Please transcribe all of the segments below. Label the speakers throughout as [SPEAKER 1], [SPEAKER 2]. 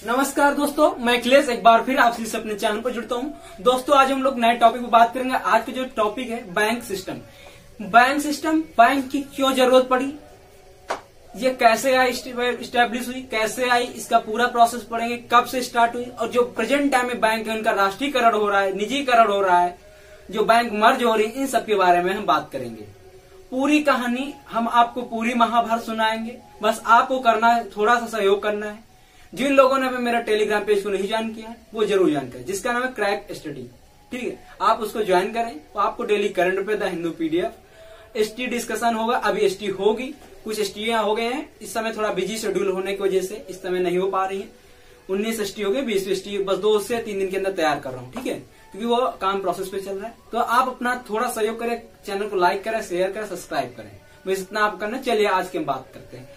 [SPEAKER 1] नमस्कार दोस्तों, मैं अखिलेश एक बार फिर आपसे अपने चैनल पर जुड़ता हूं। दोस्तों आज हम लोग नए टॉपिक पर बात करेंगे। आज का जो टॉपिक है बैंक सिस्टम। बैंक की क्यों जरूरत पड़ी, ये कैसे आई, स्टैब्लिश हुई, कैसे आई, इसका पूरा प्रोसेस पढ़ेंगे, कब से स्टार्ट हुई और जो प्रेजेंट टाइम में बैंक है उनका राष्ट्रीयकरण हो रहा है, निजीकरण हो रहा है, जो बैंक मर्ज हो रही है, इन सब के बारे में हम बात करेंगे। पूरी कहानी हम आपको पूरी महाभारत सुनाएंगे। बस आपको करना है, थोड़ा सा सहयोग करना है। जिन लोगों ने अभी मेरा टेलीग्राम पेज को नहीं ज्वाइन किया है वो जरूर ज्वाइन करें, जिसका नाम है क्रैक स्टडी। ठीक है, आप उसको ज्वाइन करें तो आपको daily current affair, the Hindu PDF, ST discussion होगा। अभी एसटी होगी, कुछ एसटी हो गए हैं इस समय, थोड़ा बिजी शेड्यूल होने की वजह से इस समय नहीं हो पा रही है। 19 एसटी हो गए, 20 एसटी बस 2 से 3 दिन के अंदर तैयार कर रहा हूँ। ठीक है, क्योंकि वो काम प्रोसेस पे चल रहा है। तो आप अपना थोड़ा सहयोग करें, चैनल को लाइक करें, शेयर करें, सब्सक्राइब करें। बस इतना आप करना। चलिए आज की हम बात करते हैं।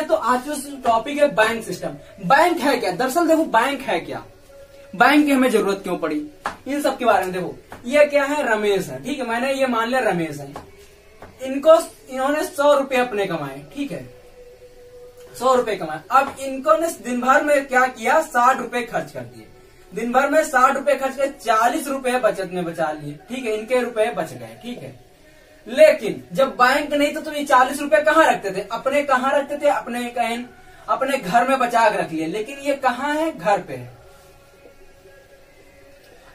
[SPEAKER 1] तो आज जो टॉपिक है बैंक सिस्टम। बैंक है क्या? दरअसल देखो बैंक है क्या, बैंक की हमें जरूरत क्यों पड़ी, इन सब के बारे में देखो। ये क्या है? रमेश है। ठीक है, मैंने ये मान लिया रमेश है। इन्होंने 100 रुपए अपने कमाए। ठीक है, 100 रुपए कमाए। अब इन्होंने दिन भर में क्या किया? 60 रुपए खर्च कर दिए। दिन भर में 60 रुपए खर्च कर 40 रुपए बचत में बचा लिए। ठीक है, इनके रुपए बच गए। ठीक है, लेकिन जब बैंक नहीं तो ये 40 रुपए कहाँ रखते थे? अपने कहाँ रखते थे? अपने घर में बचा के रख लिए। लेकिन ये कहाँ है? घर पे है,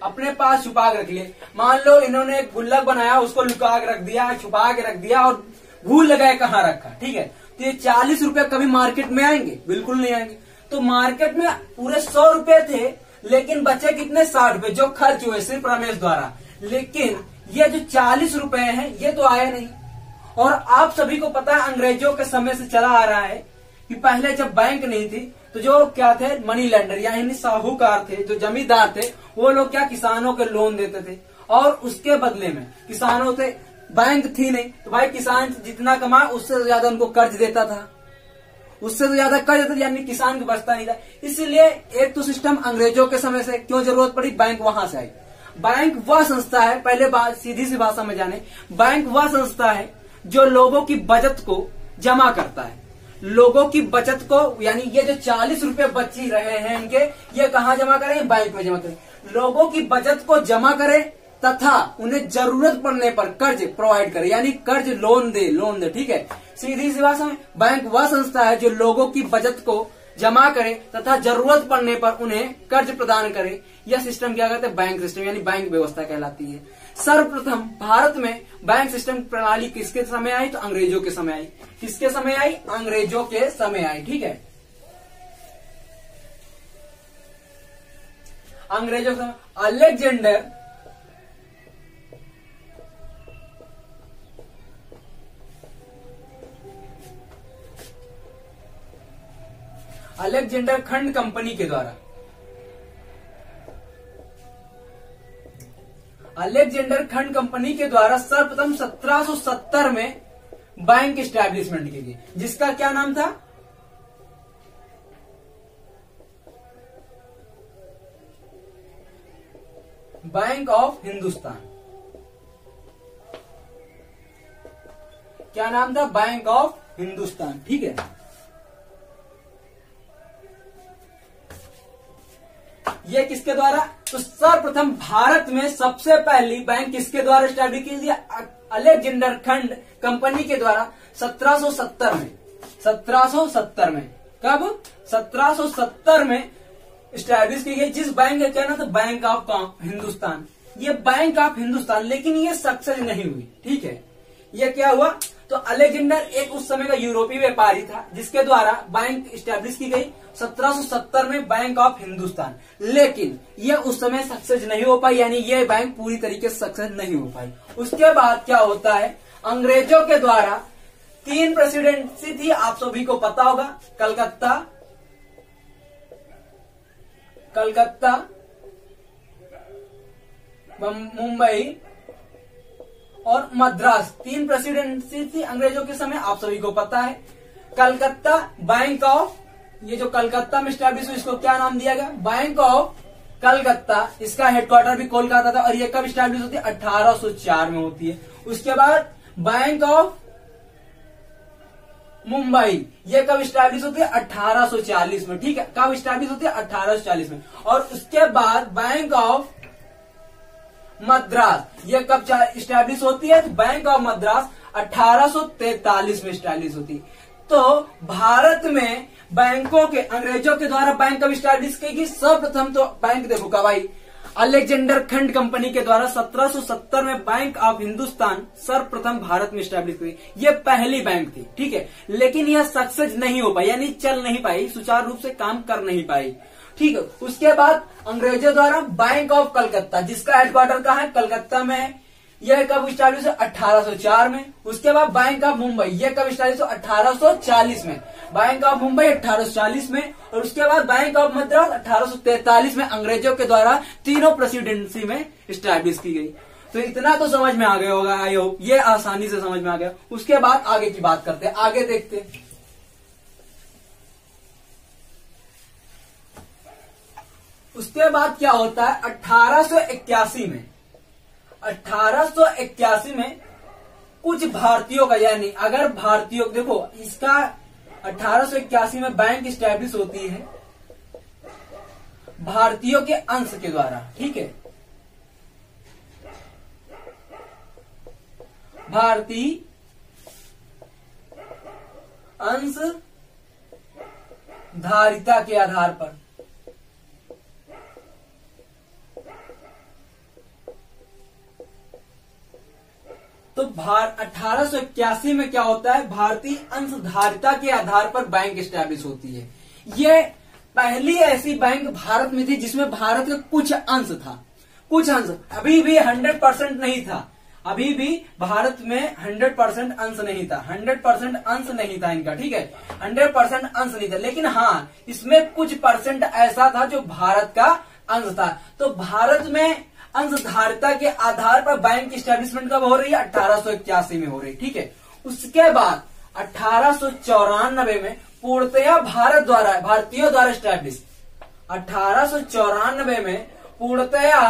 [SPEAKER 1] अपने पास छुपा के रख लिए। मान लो इन्होंने एक गुल्लक बनाया, उसको लुका के रख दिया, छुपा के रख दिया और भूल लगाए कहाँ रखा। ठीक है, तो ये 40 रुपए कभी मार्केट में आएंगे? बिल्कुल नहीं आएंगे। तो मार्केट में पूरे 100 रुपए थे, लेकिन बचे कितने? 60 रुपए, जो खर्च हुए सिर्फ रमेश द्वारा। लेकिन ये जो 40 रुपए हैं ये तो आया नहीं। और आप सभी को पता है अंग्रेजों के समय से चला आ रहा है कि पहले जब बैंक नहीं थी तो जो क्या थे? मनी लेंडर यानी साहूकार थे, जो जमींदार थे, वो लोग क्या किसानों के लोन देते थे। और उसके बदले में किसानों से, बैंक थी नहीं तो भाई किसान जितना कमाए उससे ज्यादा उनको कर्ज देता था, उससे तो ज्यादा कर्ज देता था, यानी किसान को बचता नहीं था। इसलिए एक तो सिस्टम अंग्रेजों के समय से क्यों जरूरत पड़ी? बैंक वहां से आई। बैंक वह संस्था है, पहले बात सीधी सी भाषा में जाने, बैंक वह संस्था है जो लोगों की बचत को जमा करता है। लोगों की बचत को, यानी ये जो 40 रुपए बची रहे हैं इनके, ये कहाँ जमा करें? बैंक में जमा करें। लोगों की बचत को जमा करें तथा उन्हें जरूरत पड़ने पर कर्ज प्रोवाइड करे, यानी कर्ज लोन दे। ठीक है, सीधी सी भाषा में बैंक वह संस्था है जो लोगों की बचत को जमा करे तथा जरूरत पड़ने पर उन्हें कर्ज प्रदान करे। यह सिस्टम क्या कहते हैं? बैंक सिस्टम, यानी बैंक व्यवस्था कहलाती है। सर्वप्रथम भारत में बैंक सिस्टम प्रणाली किसके समय आई? तो अंग्रेजों के समय आई। किसके समय आई? अंग्रेजों के समय आई। ठीक है, अंग्रेजों के समय अलेक्जेंडर खंड कंपनी के द्वारा, अलेक्जेंडर खंड कंपनी के द्वारा सर्वप्रथम 1770 में बैंक एस्टैब्लिशमेंट की गई, जिसका क्या नाम था? Bank of Hindustan. क्या नाम था? Bank of Hindustan. ठीक है, ये किसके द्वारा? तो सर्वप्रथम भारत में सबसे पहली बैंक किसके द्वारा स्टैब्लिश की गई? अलेक्जेंडर खंड कंपनी के द्वारा 1770 में। 1770 में कब? 1770 में स्टैब्लिश की गई। जिस बैंक का क्या नाम था? Bank of Hindustan. ये बैंक ऑफ हिंदुस्तान, लेकिन ये सक्सेस नहीं हुई। ठीक है, ये क्या हुआ? तो अलेक्जेंडर एक उस समय का यूरोपीय व्यापारी था जिसके द्वारा बैंक स्टैब्लिश की गई 1770 में, बैंक ऑफ हिंदुस्तान। लेकिन ये उस समय सक्सेस नहीं हो पाई, यानी ये बैंक पूरी तरीके से सक्सेस नहीं हो पाई। उसके बाद क्या होता है? अंग्रेजों के द्वारा 3 प्रेसिडेंसी थी, आप सभी को पता होगा। कलकत्ता, मुंबई और मद्रास, 3 प्रेसिडेंसी थी अंग्रेजों के समय, आप सभी को पता है। कलकत्ता बैंक ऑफ, ये जो कलकत्ता में स्टैब्लिश हुई, इसको क्या नाम दिया गया? Bank of Calcutta. इसका हेडक्वार्टर भी कोलकाता था। और ये कब स्टैब्लिश होती है? 1804 में होती है। उसके बाद बैंक ऑफ मुंबई, ये कब स्टैब्लिश होती है? 1840 में। ठीक है, कब स्टैब्लिश होती है? 1840 में। और उसके बाद बैंक ऑफ मद्रास, ये कब स्टैब्लिश होती है? तो बैंक ऑफ मद्रास 1843 में स्टैब्लिश होती है। तो भारत में बैंकों के, अंग्रेजों के द्वारा बैंक कब स्टैब्लिश की गई? सर्वप्रथम तो बैंक देखो कब आई? अलेक्जेंडर खंड कंपनी के द्वारा 1770 में बैंक ऑफ हिंदुस्तान सर्वप्रथम भारत में स्टैब्लिश हुई। ये पहली बैंक थी। ठीक है, लेकिन यह सक्सेस नहीं हो पाई, यानी चल नहीं पाई, सुचारू रूप से काम कर नहीं पाई। ठीक है, उसके बाद अंग्रेजों द्वारा बैंक ऑफ कलकत्ता, जिसका हेडक्वार्टर कहाँ है? कलकत्ता में है। यह कब स्टैब्लिश है? 1804 में। उसके बाद बैंक ऑफ मुंबई, यह कब स्टैब्लिश हो? 1840 में। बैंक ऑफ मुंबई 1840 में। और उसके बाद बैंक ऑफ मद्रास 1843 में अंग्रेजों के द्वारा तीनों प्रेसिडेंसी में स्टैब्लिश की गई। तो इतना तो समझ में आ गया होगा, आई होप ये आसानी से समझ में आ गया। उसके बाद आगे की बात करते हैं, आगे देखते हैं। उसके बाद क्या होता है? 1881 में, 1881 में कुछ भारतीयों का, यानी अगर भारतीयों, देखो इसका 1881 में बैंक स्टैब्लिश होती है भारतीयों के अंश के द्वारा। ठीक है, भारतीय अंश धारिता के आधार पर। तो 1881 में क्या होता है? भारतीय अंशधारिता के आधार पर बैंक स्टैब्लिश होती है। ये पहली ऐसी बैंक भारत में थी जिसमें भारत का कुछ अंश था, कुछ अंश, अभी भी 100% नहीं था, अभी भी भारत में 100% अंश नहीं था, 100% अंश नहीं था इनका। ठीक है, 100% अंश नहीं था, लेकिन हाँ इसमें कुछ परसेंट ऐसा था जो भारत का अंश था। तो भारत में अंशधारिता के आधार पर बैंक स्टैब्लिशमेंट कब हो रही है? 1881 में हो रही है। ठीक है, उसके बाद 1894 में पूर्णतया भारतीयों द्वारा स्टैब्लिश, 1894 में पूर्णतया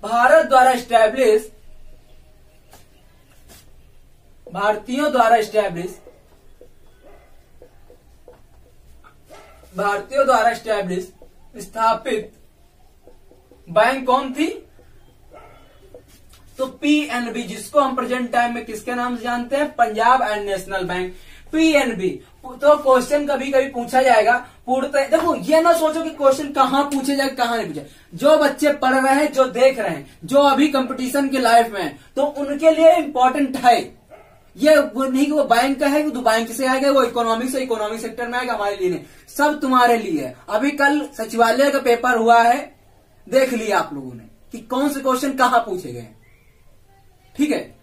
[SPEAKER 1] भारत द्वारा स्टैब्लिश, भारतीयों द्वारा स्टैब्लिश, भारतीयों द्वारा स्टैब्लिश स्थापित बैंक कौन थी? तो पीएनबी, जिसको हम प्रेजेंट टाइम में किसके नाम से जानते हैं? Punjab and national bank, PNB. तो क्वेश्चन कभी कभी पूछा जाएगा, पूर्णतः देखो ये ना सोचो कि क्वेश्चन कहाँ पूछे जाए कहाँ नहीं पूछे। जो बच्चे पढ़ रहे हैं, जो देख रहे हैं, जो अभी कंपटीशन की लाइफ में है, तो उनके लिए इम्पोर्टेंट है। ये वो नहीं कि वो बैंक का है, वो बैंक से आएगा, वो इकोनॉमिक्स इकोनॉमिक सेक्टर में आएगा, हमारे लिए नहीं, सब तुम्हारे लिए है। अभी कल सचिवालय का पेपर हुआ है, देख लिया आप लोगों ने कि कौन से क्वेश्चन कहाँ पूछे गए। ठीक है,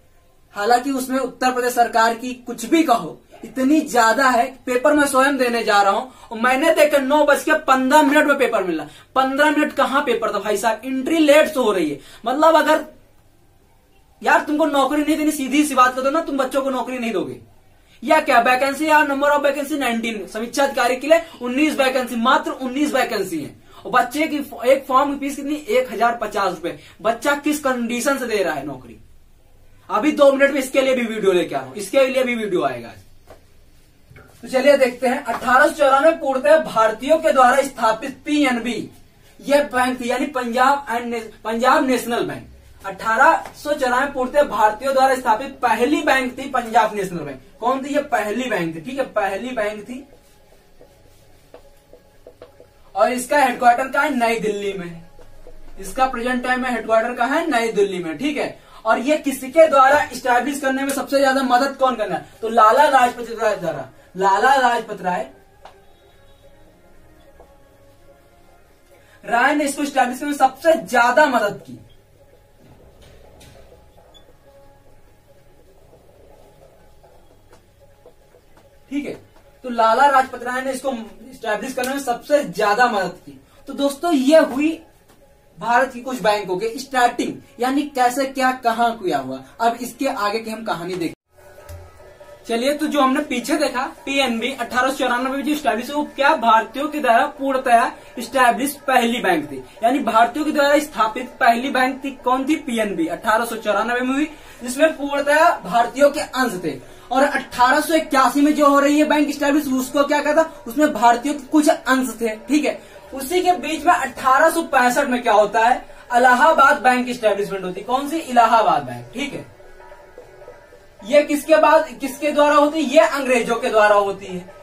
[SPEAKER 1] हालांकि उसमें उत्तर प्रदेश सरकार की कुछ भी कहो इतनी ज्यादा है, पेपर मैं स्वयं देने जा रहा हूं और मैंने देखा 9:15 में पेपर मिला। 15 मिनट कहाँ पेपर था भाई साहब, एंट्री लेट से हो रही है। मतलब अगर यार तुमको नौकरी नहीं देनी, सीधी सी बात कर दो ना, तुम बच्चों को नौकरी नहीं दोगे या क्या? वैकेंसी या नंबर ऑफ वैकेंसी 19, समीक्षा अधिकारी के लिए 19 वैकेंसी, मात्र 19 वैकेंसी है। और बच्चे की एक फॉर्म की फीस कितनी? 1050 रुपए। बच्चा किस कंडीशन से दे रहा है नौकरी? अभी 2 मिनट में इसके लिए भी वीडियो लेके आ रहा हूं, इसके लिए भी वीडियो आएगा। तो चलिए देखते हैं। 1894 पूर्णतः भारतीयों के द्वारा स्थापित पीएनबी, यह बैंक थी, यानी पंजाब नेशनल बैंक। 1894 पूर्णतः भारतीयों द्वारा स्थापित पहली बैंक थी पंजाब नेशनल बैंक। कौन थी? ये पहली बैंक थी। ठीक है, पहली बैंक थी और इसका हेडक्वार्टर कहाँ है? नई दिल्ली में। इसका प्रेजेंट टाइम में हेडक्वार्टर कहाँ है? नई दिल्ली में। ठीक है, और ये किसके द्वारा स्टैब्लिश करने में सबसे ज्यादा मदद कौन करना है? तो लाला लाजपत राय द्वारा। लाला लाजपत राय ने इसको स्टैब्लिश करने में सबसे ज्यादा मदद की। ठीक है, तो लाला लाजपत राय ने इसको स्टैब्लिश करने में सबसे ज्यादा मदद की। तो दोस्तों ये हुई भारत की कुछ बैंकों के स्टार्टिंग, यानी कैसे क्या कहां किया हुआ। अब इसके आगे की हम कहानी देखें। चलिए, तो जो हमने पीछे देखा पीएनबी 1894 में जो स्टैब्लिश हुई, वो क्या भारतीयों के द्वारा पूर्णतया स्टैब्लिश पहली बैंक थी, यानी भारतीयों के द्वारा स्थापित पहली बैंक थी। कौन थी? पीएनबी 1894 में हुई, जिसमें पूर्णतया भारतीयों के अंश थे। और 1881 में जो हो रही है बैंक स्टैब्लिश, उसको क्या कहता, उसमें भारतीयों के कुछ अंश थे, ठीक है। उसी के बीच में 1865 में क्या होता है, इलाहाबाद बैंक स्टैब्लिशमेंट होती है। कौन सी, इलाहाबाद बैंक, ठीक है। ये किसके द्वारा होती है, ये अंग्रेजों के द्वारा होती है।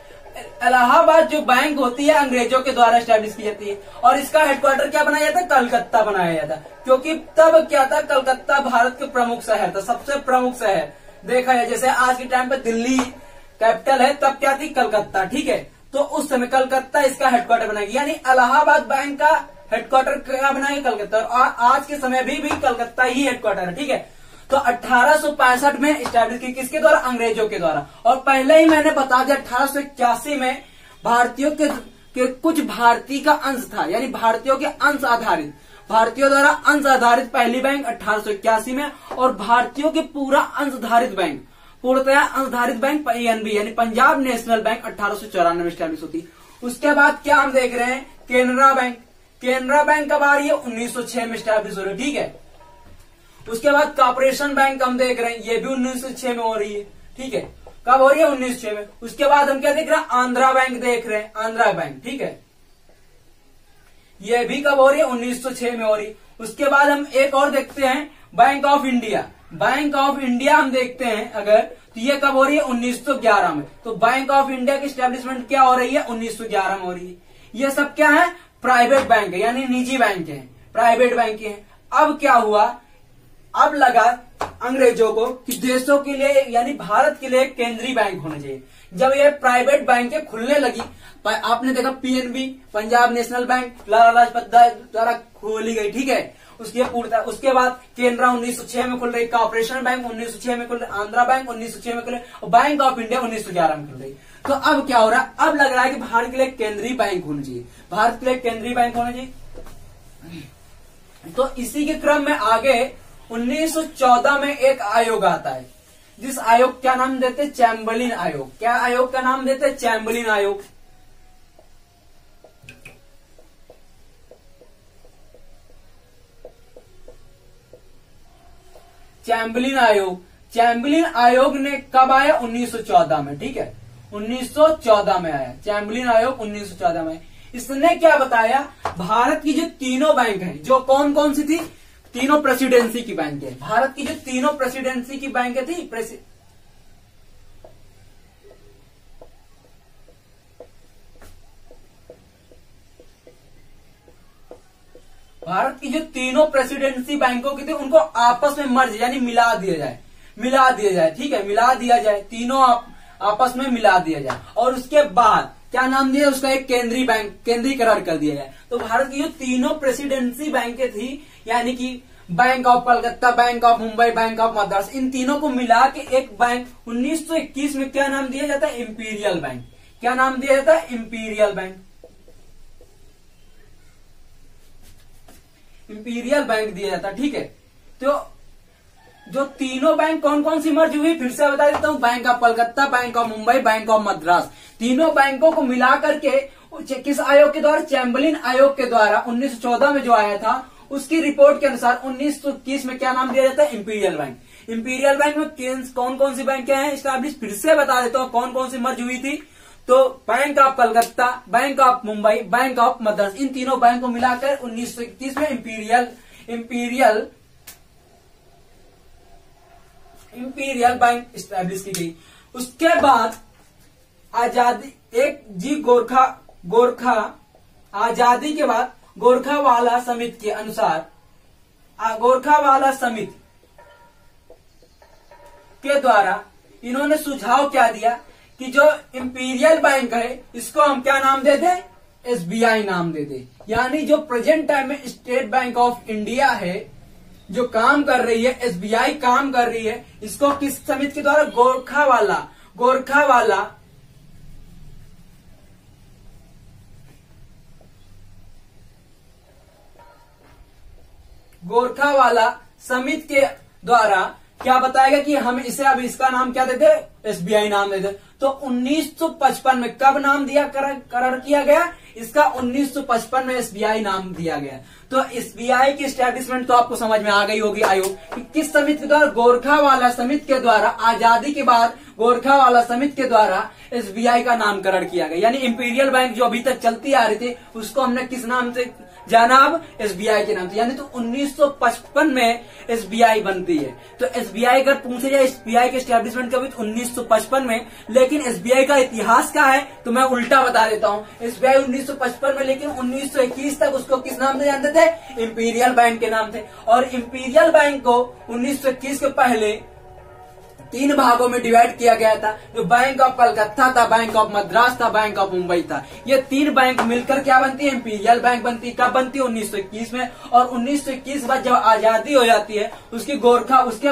[SPEAKER 1] इलाहाबाद जो बैंक होती है अंग्रेजों के द्वारा स्टैब्लिश की जाती है और इसका हेडक्वार्टर क्या बनाया जाता है, कलकत्ता बनाया जाता है। क्योंकि तब क्या था, कलकत्ता भारत के प्रमुख शहर था, सबसे प्रमुख शहर देखा जाए। जैसे आज के टाइम पे दिल्ली कैपिटल है, तब क्या थी, कलकत्ता, ठीक है। तो उस समय कलकत्ता इसका हेडक्वार्टर बनाएगी, यानी इलाहाबाद बैंक का हेडक्वार्टर क्या बनाएगा, कलकत्ता। और आज के समय भी कलकत्ता ही हेडक्वार्टर है, ठीक है। तो 1865 में स्टैब्लिश की, किसके द्वारा, अंग्रेजों के द्वारा। और पहले ही मैंने बता दिया 1881 में भारतीयों के कुछ भारतीय का अंश था, यानी भारतीयों के अंश आधारित, भारतीयों द्वारा अंश आधारित पहली बैंक 1881 में, और भारतीयों के पूरा अंशधारित बैंक, पूर्णतया अंशधारित बैंक PNB यानी पंजाब नेशनल बैंक 1894 में स्टैब्लिश होती है। उसके बाद क्या हम देख रहे हैं, केनरा बैंक। केनरा बैंक कब आ रही है, 1906 में स्टैब्लिश हो रही है, ठीक है। उसके बाद कॉर्पोरेशन बैंक हम देख रहे हैं, ये भी 1906 में हो रही है, ठीक है। कब हो रही है, 1906 में। उसके बाद हम क्या देख रहे हैं, आंध्रा बैंक देख रहे हैं, आंध्रा बैंक, ठीक है। ये भी कब हो रही है, 1906 में हो रही है। उसके बाद हम एक और देखते हैं, bank of India. Bank of India हम देखते हैं अगर, तो ये कब हो रही है, 1911 में। तो बैंक ऑफ इंडिया की स्टैब्लिशमेंट क्या हो रही है, 1911 में हो रही है। ये सब क्या है, प्राइवेट बैंक है, यानी निजी बैंक है, प्राइवेट बैंक है। अब क्या हुआ, अब लगा अंग्रेजों को कि देशों के लिए यानी भारत के लिए केंद्रीय बैंक होना चाहिए। जब ये प्राइवेट बैंकें खुलने लगी, आपने देखा PNB Punjab national bank Lala Lajpat Rai द्वारा खोली गई, ठीक है। उसके बाद केनरा 1906 में खुल रही, कॉर्पोरेशन बैंक 1906 में खुल रही, आंध्रा बैंक 1906 में खुल रही, और बैंक ऑफ इंडिया 1911 में खुल रही। तो अब क्या हो रहा है, अब लग रहा है कि भारत के लिए केंद्रीय बैंक होना चाहिए, भारत के लिए केंद्रीय बैंक होना चाहिए। तो इसी के क्रम में आगे 1914 में एक आयोग आता है, जिस आयोग क्या नाम देते हैं, चैम्बरलिन आयोग। क्या आयोग का नाम देते हैं, चैम्बरलिन आयोग। चैम्बरलिन आयोग, चैम्बरलिन आयोग ने कब आया, 1914 में, ठीक है। 1914 में आया चैम्बरलिन आयोग, 1914 में। इसने क्या बताया, भारत की जो तीनों बैंक हैं, जो कौन कौन सी थी, तीनों प्रेसिडेंसी की बैंक है, भारत की जो तीनों प्रेसिडेंसी की बैंक थी, भारत की जो तीनों प्रेसिडेंसी बैंकों की थी, उनको आपस में मर्ज यानी मिला दिया जाए, ठीक है, मिला दिया जाए, तीनों आपस में मिला दिया जाए। और उसके बाद क्या नाम दिया उसका, एक केंद्रीय बैंक, केंद्रीकरण कर दिया जाए। तो भारत की जो तीनों प्रेसिडेंसी बैंकें थी, यानी कि bank of Calcutta, bank of Mumbai, bank of Madras, इन तीनों को मिला के एक बैंक 1921 में क्या नाम दिया जाता है, इंपीरियल बैंक। क्या नाम दिया जाता है, इंपीरियल बैंक। इंपीरियल बैंक दिया जाता, ठीक है। तो जो तीनों बैंक कौन कौन सी मर्ज हुई, फिर से बता देता हूं, bank of Calcutta, bank of Mumbai, bank of Madras, तीनों बैंकों को मिला करके किस आयोग के द्वारा, चैम्बरलिन आयोग के द्वारा 1914 में जो आया था, उसकी रिपोर्ट के अनुसार 1921 में क्या नाम दिया जाता है, इंपीरियल बैंक। इंपीरियल बैंक में कौन कौन सी बैंक हैं स्टैब्लिश, फिर से बता देता हूं कौन कौन सी मर्ज हुई थी। तो bank of Calcutta, bank of Mumbai, bank of Madras, इन तीनों बैंक को मिलाकर 1921 में इंपीरियल बैंक स्टैब्लिश की गई। उसके बाद आजादी, आजादी के बाद गोरखावाला समिति के अनुसार, गोरखावाला समिति के द्वारा इन्होंने सुझाव क्या दिया कि जो इंपीरियल बैंक है, इसको हम क्या नाम दे दें, SBI नाम दे दें। यानी जो प्रेजेंट टाइम में स्टेट बैंक ऑफ इंडिया है, जो काम कर रही है, SBI काम कर रही है, इसको किस समिति के द्वारा, गोरखावाला समिति के द्वारा क्या बताएगा कि हम इसे अब इसका नाम क्या देते, SBI नाम देते। तो 1955 में कब नाम दिया करार किया गया इसका, 1955 में SBI नाम दिया गया। तो SBI की स्टैब्लिशमेंट तो आपको समझ में आ गई होगी आयोग कि किस समिति के द्वारा, गोरखावाला समिति के द्वारा आजादी के बाद गोरखा वाला समिति के द्वारा एसबीआई का नामकरण किया गया। यानी इंपीरियल बैंक जो अभी तक चलती आ रही थी उसको हमने किस नाम से जाना, अब एसबीआई के नाम से। यानी तो 1955 में एसबीआई बनती है। तो एसबीआई अगर पूछे जाए एसबीआई के एस्टेब्लिशमेंट कब 1955 में, लेकिन एसबीआई का इतिहास क्या है तो मैं उल्टा बता देता हूँ। एसबीआई 1955 में, लेकिन 1921 तक उसको किस नाम से जानते थे, इंपीरियल बैंक के नाम से। और इंपीरियल बैंक को 1921 के पहले 3 भागों में डिवाइड किया गया था, जो बैंक ऑफ कलकत्ता था, बैंक ऑफ मद्रास था, बैंक ऑफ मुंबई था। ये 3 बैंक मिलकर क्या बनती है, इंपीरियल बैंक बनती है। कब बनती है, 1921 में। और 1921 बाद जब आजादी हो जाती है उसके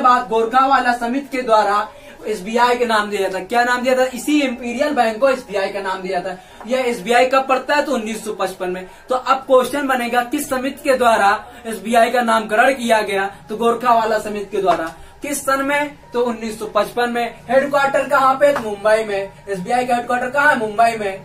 [SPEAKER 1] बाद गोरखा वाला समिति के द्वारा एसबीआई के नाम दिया जाता है। क्या नाम दिया था, इसी इंपीरियल बैंक को एसबीआई का नाम दिया जाता है। यह एसबीआई कब पड़ता है, तो 1955 में। तो अब क्वेश्चन बनेगा किस समिति के द्वारा एसबीआई का नामकरण किया गया, तो गोरखा वाला समिति के द्वारा। किस सन में, तो 1955 में। हेडक्वार्टर कहाँ पे, मुंबई में। एसबीआई का हेडक्वार्टर कहाँ है, मुंबई में।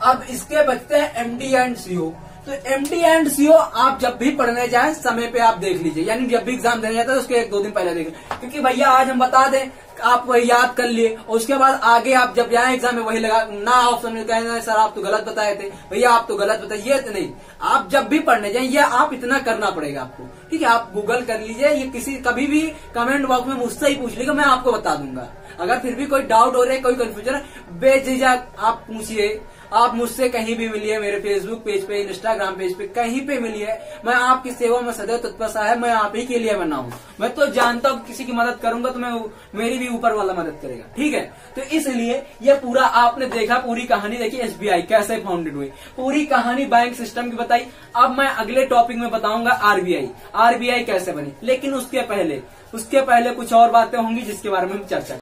[SPEAKER 1] अब इसके बचते हैं एमडी एंड सीओ। तो एमडी एंड सीओ आप जब भी पढ़ने जाए समय पे आप देख लीजिए, यानी जब भी एग्जाम देने जाता है उसके 1-2 दिन पहले देखें, क्योंकि भैया आज हम बता दें आप वही याद कर लिए और उसके बाद आगे आप जब जाए एग्जाम में वही लगा ना ऑप्शन में कहेंगे सर आप तो गलत बताए थे, भैया आप तो गलत बताइए। ये तो नहीं, आप जब भी पढ़ने जाए ये आप इतना करना पड़ेगा आपको, ठीक है। आप गूगल कर लीजिए, ये कभी भी कमेंट बॉक्स में मुझसे ही पूछ लीजिएगा, मैं आपको बता दूंगा। अगर फिर भी कोई डाउट हो रहा है, कोई कंफ्यूजन है, बेझिझक आप पूछिए। आप मुझसे कहीं भी मिलिए, मेरे फेसबुक पेज पे, इंस्टाग्राम पेज पे, कहीं पे मिलिए, मैं आपकी सेवा में सदैव तत्पर साहब, मैं आप ही के लिए बना हूं। मैं तो जानता हूं किसी की मदद करूंगा तो मैं मेरी भी ऊपर वाला मदद करेगा, ठीक है। तो इसलिए ये पूरा आपने देखा, पूरी कहानी देखी एसबीआई कैसे फाउंडेड हुई, पूरी कहानी बैंक सिस्टम की बताई। अब मैं अगले टॉपिक में बताऊंगा आरबीआई कैसे बनी। लेकिन उसके पहले कुछ और बातें होंगी जिसके बारे में हम चर्चा